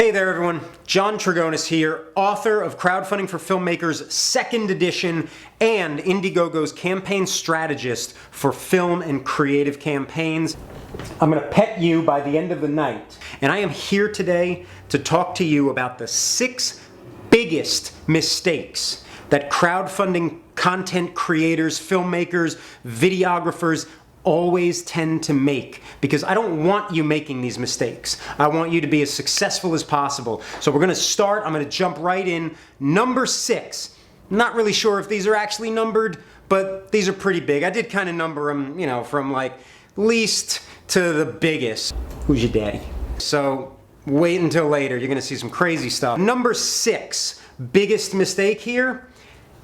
Hey there everyone, John Trigonis here, author of Crowdfunding for Filmmakers 2nd edition and Indiegogo's campaign strategist for film and creative campaigns. I'm going to pet you by the end of the night, and I am here today to talk to you about the 6 biggest mistakes that crowdfunding content creators, filmmakers, videographers always tend to make, because I don't want you making these mistakes. I want you to be as successful as possible. So we're going to I'm going to jump right in. Number 6. Not really sure if these are actually numbered, but these are pretty big. I did kind of number them, you know, from like least to the biggest. Who's your daddy? So wait until later. You're going to see some crazy stuff. Number 6 biggest mistake here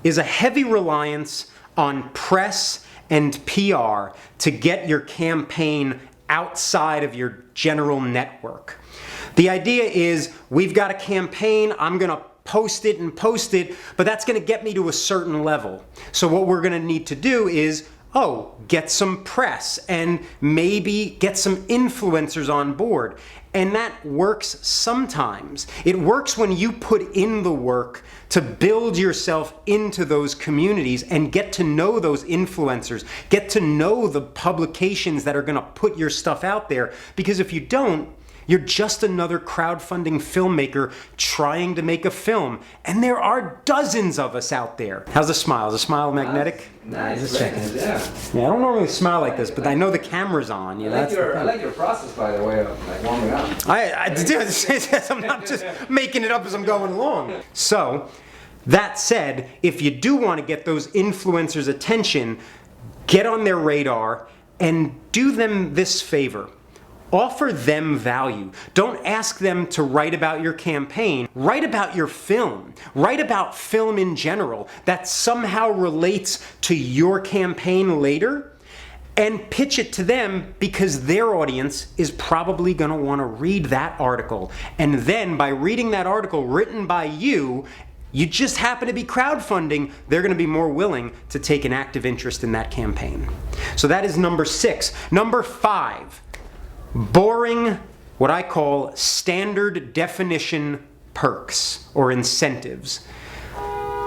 is a heavy reliance on press and PR to get your campaign outside of your general network. The idea is, we've got a campaign, I'm gonna post it, but that's gonna get me to a certain level. So what we're gonna need to do is, get some press and maybe get some influencers on board. And that works sometimes. It works when you put in the work to build yourself into those communities and get to know those influencers, get to know the publications that are gonna put your stuff out there. Because if you don't, you're just another crowdfunding filmmaker trying to make a film. And there are dozens of us out there. How's the smile? Is the smile magnetic? Nice. Just checking. Yeah, I don't normally smile like this, but I know the camera's on. You know, I like your process, by the way, of like warming up. I'm not just making it up as I'm going along. So, that said, if you do want to get those influencers' attention, get on their radar and do them this favor. Offer them value. Don't ask them to write about your campaign. Write about your film. Write about film in general that somehow relates to your campaign later, and pitch it to them, because their audience is probably going to want to read that article. And then by reading that article written by you just happen to be crowdfunding, they're going to be more willing to take an active interest in that campaign. So that is number 6. Number 5. Boring, what I call standard definition perks or incentives.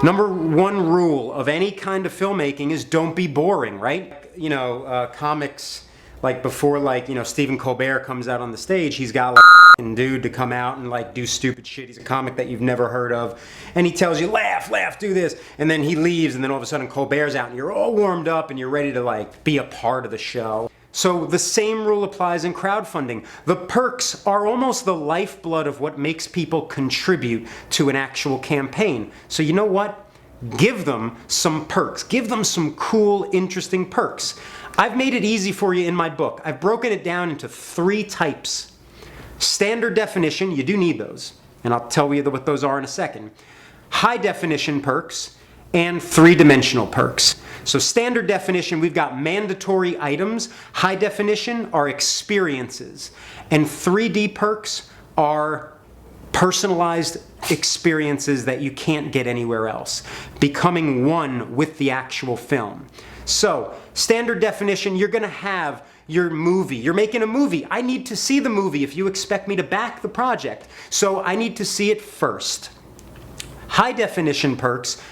Number 1 rule of any kind of filmmaking is don't be boring, right? You know, comics, like before, like, you know, Stephen Colbert comes out on the stage, he's got like a dude to come out and like do stupid shit. He's a comic that you've never heard of, and he tells you, laugh, do this, and then he leaves, and then all of a sudden Colbert's out and you're all warmed up and you're ready to like be a part of the show. So the same rule applies in crowdfunding. The perks are almost the lifeblood of what makes people contribute to an actual campaign. So you know what? Give them some perks. Give them some cool, interesting perks. I've made it easy for you in my book. I've broken it down into 3 types. Standard definition, you do need those, and I'll tell you what those are in a second. High definition perks and 3-dimensional perks. So standard definition, we've got mandatory items. High definition are experiences. And 3D perks are personalized experiences that you can't get anywhere else, becoming one with the actual film. So standard definition, you're going to have your movie. You're making a movie. I need to see the movie if you expect me to back the project. So I need to see it first. High definition perks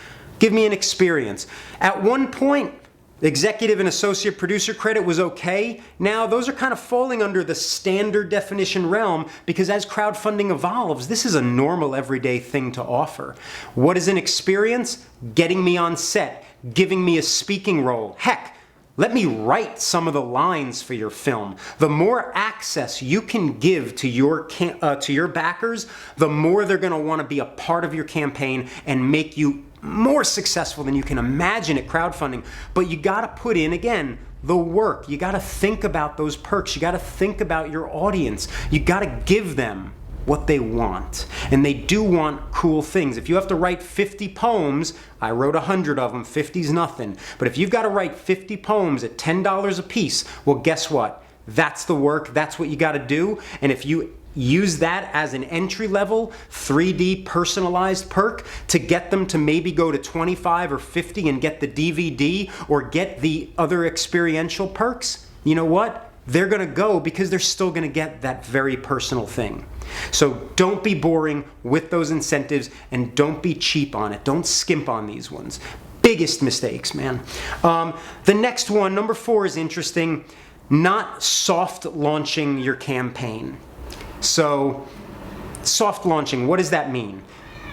give me an experience. At one point, executive and associate producer credit was okay. Now those are kind of falling under the standard definition realm, because as crowdfunding evolves, this is a normal everyday thing to offer. What is an experience? Getting me on set, giving me a speaking role. Heck, let me write some of the lines for your film. The more access you can give to your backers, the more they're going to want to be a part of your campaign and make you more successful than you can imagine at crowdfunding. But you got to put in, again, the work. You got to think about those perks. You got to think about your audience. You got to give them what they want. And they do want cool things. If you have to write 50 poems, I wrote 100 of them, 50's nothing. But if you've got to write 50 poems at $10 a piece, well, guess what? That's the work. That's what you got to do. And if you use that as an entry-level 3D personalized perk to get them to maybe go to 25 or 50 and get the DVD or get the other experiential perks, you know what? they're going to go because they're still going to get that very personal thing. So don't be boring with those incentives and don't be cheap on it. Don't skimp on these ones. Biggest mistakes, man. The next one, number 4, is interesting. Not soft launching your campaign. So soft launching, what does that mean?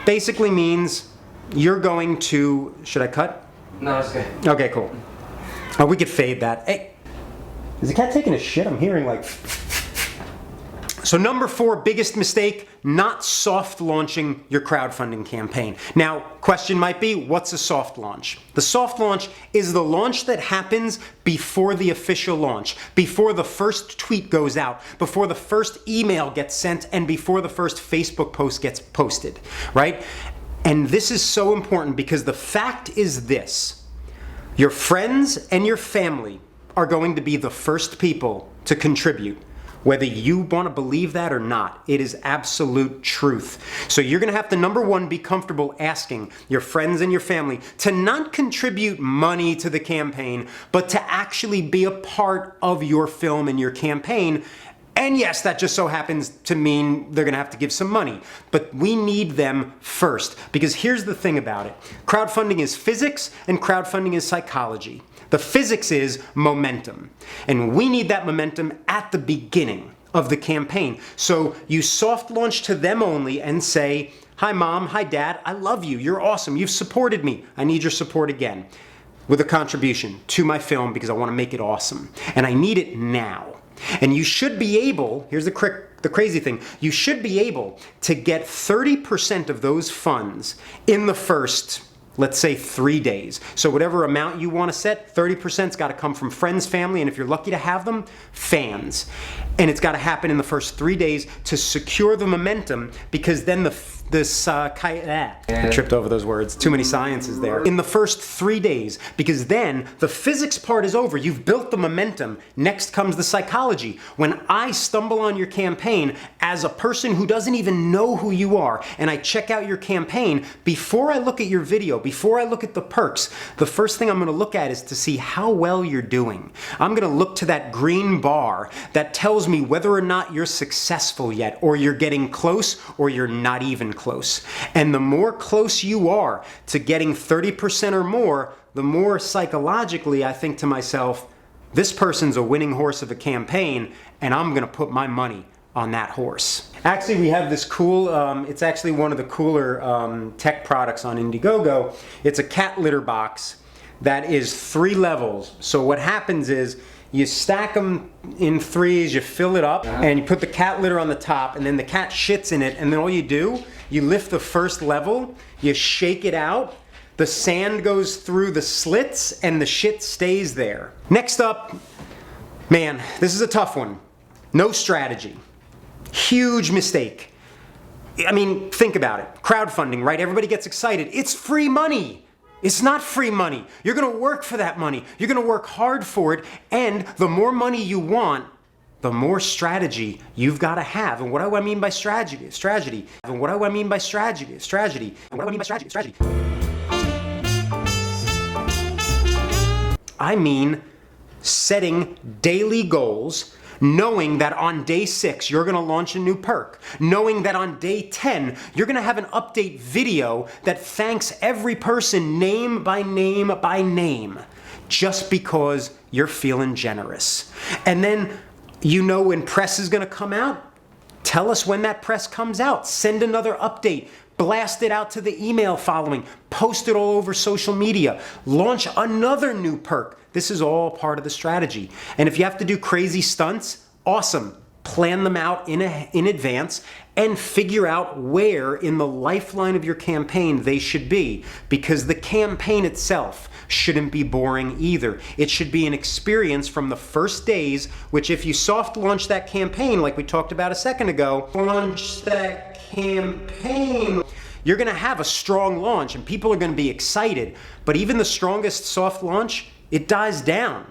Basically means you're going to, should I cut? No, it's good. Okay, cool. Oh, we could fade that. Hey, is the cat taking a shit? I'm hearing like... So number 4, biggest mistake, not soft launching your crowdfunding campaign. Now, question might be, what's a soft launch? The soft launch is the launch that happens before the official launch, before the first tweet goes out, before the first email gets sent, and before the first Facebook post gets posted, right? And this is so important because the fact is this: your friends and your family are going to be the first people to contribute. Whether you want to believe that or not, it is absolute truth. So you're going to have to, number 1, be comfortable asking your friends and your family to not contribute money to the campaign, but to actually be a part of your film and your campaign. And yes, that just so happens to mean they're going to have to give some money. But we need them first. Because here's the thing about it. Crowdfunding is physics and crowdfunding is psychology. The physics is momentum. And we need that momentum at the beginning of the campaign. So you soft launch to them only and say, hi mom, hi dad, I love you, you're awesome, you've supported me, I need your support again. With a contribution to my film because I want to make it awesome. And I need it now. And you should be able, here's the crazy thing, you should be able to get 30% of those funds in the first, let's say, 3 days. So whatever amount you want to set, 30%'s got to come from friends, family, and if you're lucky to have them, fans. And it's got to happen in the first 3 days to secure the momentum, because then I tripped over those words. Too many sciences there. In the first 3 days, because then the physics part is over. You've built the momentum. Next comes the psychology. When I stumble on your campaign as a person who doesn't even know who you are, and I check out your campaign, before I look at your video, before I look at the perks, the first thing I'm going to look at is to see how well you're doing. I'm going to look to that green bar that tells me whether or not you're successful yet, or you're getting close, or you're not even close. And the more close you are to getting 30% or more, the more psychologically I think to myself, this person's a winning horse of a campaign, and I'm going to put my money on that horse. Actually, we have this cool, it's actually one of the cooler tech products on Indiegogo. It's a cat litter box that is 3 levels. So what happens is, you stack them in 3s, you fill it up, and you put the cat litter on the top, and then the cat shits in it, and then all you do, you lift the first level, you shake it out, the sand goes through the slits, and the shit stays there. Next up, man, this is a tough one. No strategy. Huge mistake. I mean, think about it. Crowdfunding, right? Everybody gets excited. It's free money. It's not free money. You're going to work for that money. You're going to work hard for it. And the more money you want, the more strategy you've got to have. And what do I mean by strategy? And what do I mean by strategy? And what do I mean by strategy? I mean setting daily goals, knowing that on day 6 you're going to launch a new perk, knowing that on day 10 you're going to have an update video that thanks every person name by name by name, just because you're feeling generous. And then you know when press is going to come out, tell us when that press comes out, send another update, blast it out to the email following, post it all over social media, launch another new perk. This is all part of the strategy. And if you have to do crazy stunts, awesome. Plan them out in advance and figure out where in the lifeline of your campaign they should be, because the campaign itself shouldn't be boring either. It should be an experience from the first days, which if you soft launch that campaign, like we talked about a second ago, launch that campaign, you're going to have a strong launch and people are going to be excited. But even the strongest soft launch, it dies down,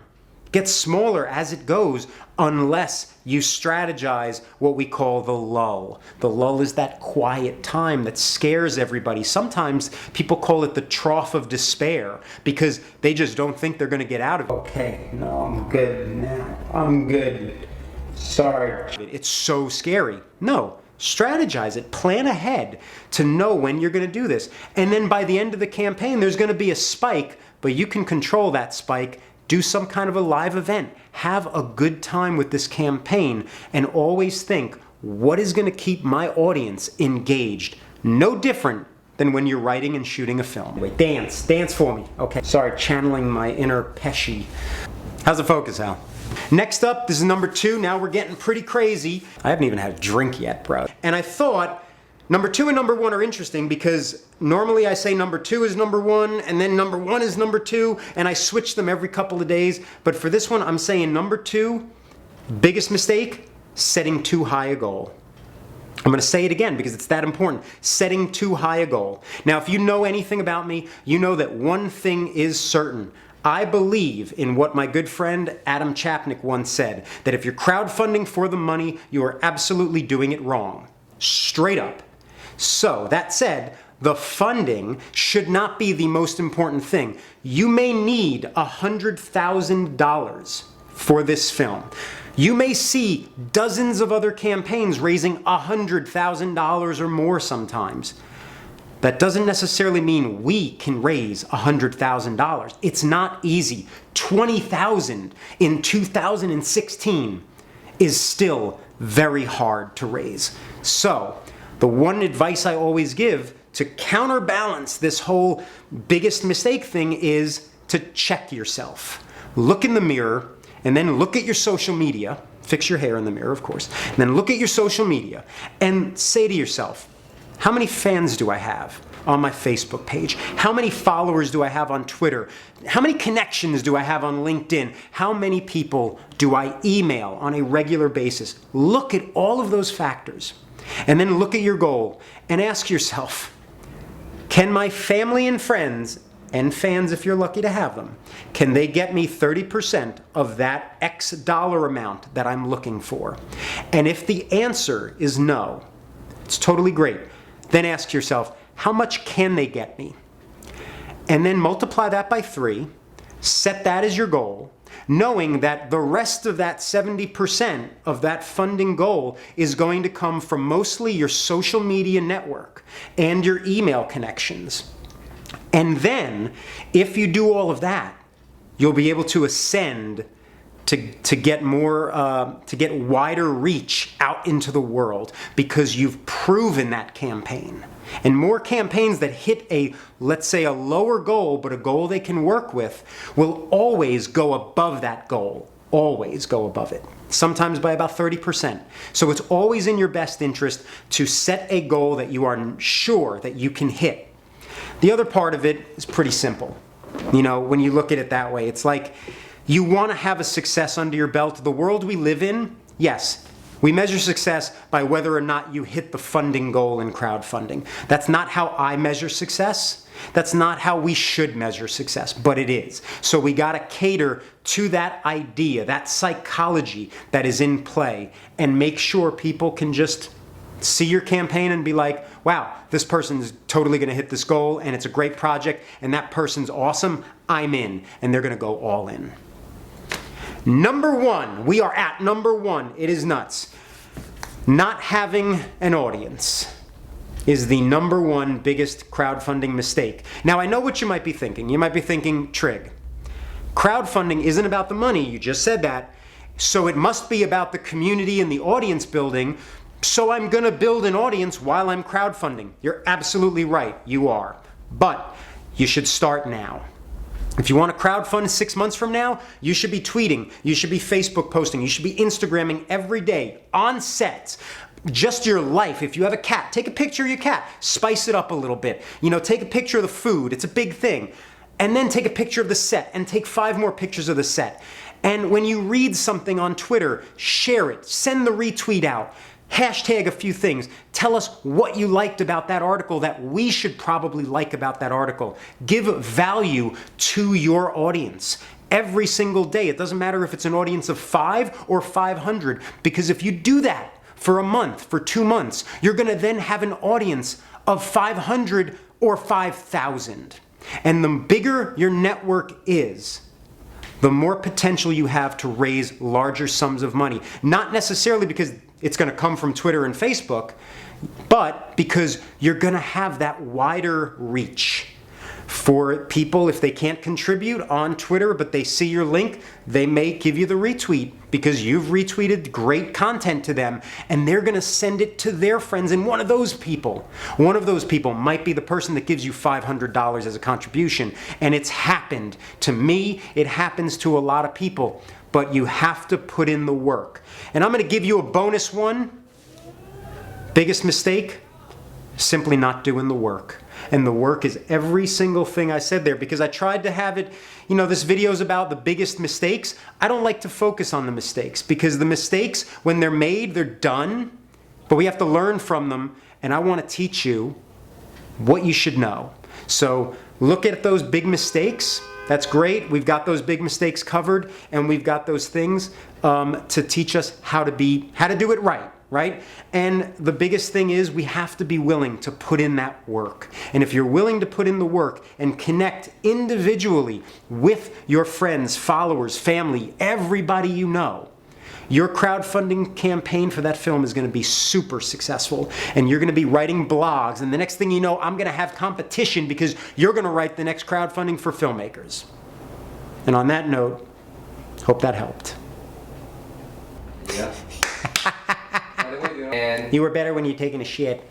gets smaller as it goes, unless you strategize what we call the lull. The lull is that quiet time that scares everybody. Sometimes people call it the trough of despair because they just don't think they're going to get out of it. Okay, no, I'm good now. I'm good. Sorry. It's so scary. No. Strategize it. Plan ahead to know when you're going to do this. And then by the end of the campaign, there's going to be a spike, but you can control that spike. Do some kind of a live event. Have a good time with this campaign and always think, what is going to keep my audience engaged? No different than when you're writing and shooting a film. Wait, dance for me. Okay, sorry, channeling my inner Pesci. How's the focus, Al? Next up, this is number 2. Now we're getting pretty crazy. I haven't even had a drink yet, bro. And I thought number 2 and number 1 are interesting because normally I say number 2 is number 1 and then number 1 is number 2 and I switch them every couple of days. But for this one, I'm saying number 2, biggest mistake, setting too high a goal. I'm going to say it again because it's that important. Setting too high a goal. Now, if you know anything about me, you know that one thing is certain. I believe in what my good friend Adam Chapnick once said, that if you're crowdfunding for the money, you are absolutely doing it wrong. Straight up. So, that said, the funding should not be the most important thing. You may need $100,000 for this film. You may see dozens of other campaigns raising $100,000 or more sometimes. That doesn't necessarily mean we can raise $100,000. It's not easy. $20,000 in 2016 is still very hard to raise. So, the one advice I always give to counterbalance this whole biggest mistake thing is to check yourself. Look in the mirror and then look at your social media. Fix your hair in the mirror, of course. And then look at your social media and say to yourself, how many fans do I have on my Facebook page? How many followers do I have on Twitter? How many connections do I have on LinkedIn? How many people do I email on a regular basis? Look at all of those factors and then look at your goal and ask yourself, can my family and friends and fans, if you're lucky to have them, can they get me 30% of that X dollar amount that I'm looking for? And if the answer is no, it's totally great. Then ask yourself, how much can they get me? And then multiply that by 3, set that as your goal, knowing that the rest of that 70% of that funding goal is going to come from mostly your social media network and your email connections. And then, if you do all of that, you'll be able to ascend to get wider reach out into the world because you've proven that campaign. And more campaigns that hit let's say a lower goal, but a goal they can work with, will always go above that goal. Always go above it. Sometimes by about 30%. So it's always in your best interest to set a goal that you are sure that you can hit. The other part of it is pretty simple. You know, when you look at it that way, it's like you want to have a success under your belt. The world we live in, yes, we measure success by whether or not you hit the funding goal in crowdfunding. That's not how I measure success. That's not how we should measure success, but it is. So we got to cater to that idea, that psychology that is in play, and make sure people can just see your campaign and be like, wow, this person's totally going to hit this goal and it's a great project and that person's awesome, I'm in. And they're going to go all in. Number 1, we are at number 1. It is nuts. Not having an audience is the number 1 biggest crowdfunding mistake. Now, I know what you might be thinking. You might be thinking, Trig, crowdfunding isn't about the money. You just said that. So it must be about the community and the audience building. So I'm going to build an audience while I'm crowdfunding. You're absolutely right. You are. But you should start now. If you want to crowdfund 6 months from now, you should be tweeting, you should be Facebook posting, you should be Instagramming every day, on set. Just your life. If you have a cat, take a picture of your cat, spice it up a little bit. You know, take a picture of the food, it's a big thing. And then take a picture of the set and take 5 more pictures of the set. And when you read something on Twitter, share it, send the retweet out. Hashtag a few things. Tell us what you liked about that article that we should probably like about that article. Give value to your audience every single day. It doesn't matter if it's an audience of 5 or 500, because if you do that for a month, for 2 months, you're going to then have an audience of 500 or 5,000. And the bigger your network is, the more potential you have to raise larger sums of money. Not necessarily because it's going to come from Twitter and Facebook, but because you're going to have that wider reach. For people, if they can't contribute on Twitter, but they see your link, they may give you the retweet because you've retweeted great content to them, and they're going to send it to their friends. And one of those people might be the person that gives you $500 as a contribution. And it's happened to me. It happens to a lot of people. But you have to put in the work. And I'm going to give you a bonus one. Biggest mistake? Simply not doing the work. And the work is every single thing I said there, because I tried to have it, you know, this video is about the biggest mistakes. I don't like to focus on the mistakes, because the mistakes, when they're made, they're done, but we have to learn from them, and I want to teach you what you should know. So look at those big mistakes. That's great. We've got those big mistakes covered, and we've got those things to teach us how to do it right. Right? And the biggest thing is we have to be willing to put in that work. And if you're willing to put in the work and connect individually with your friends, followers, family, everybody you know, your crowdfunding campaign for that film is going to be super successful. And you're going to be writing blogs. And the next thing you know, I'm going to have competition because you're going to write the next crowdfunding for filmmakers. And on that note, hope that helped. Yeah. And You were better when you're taking a shit.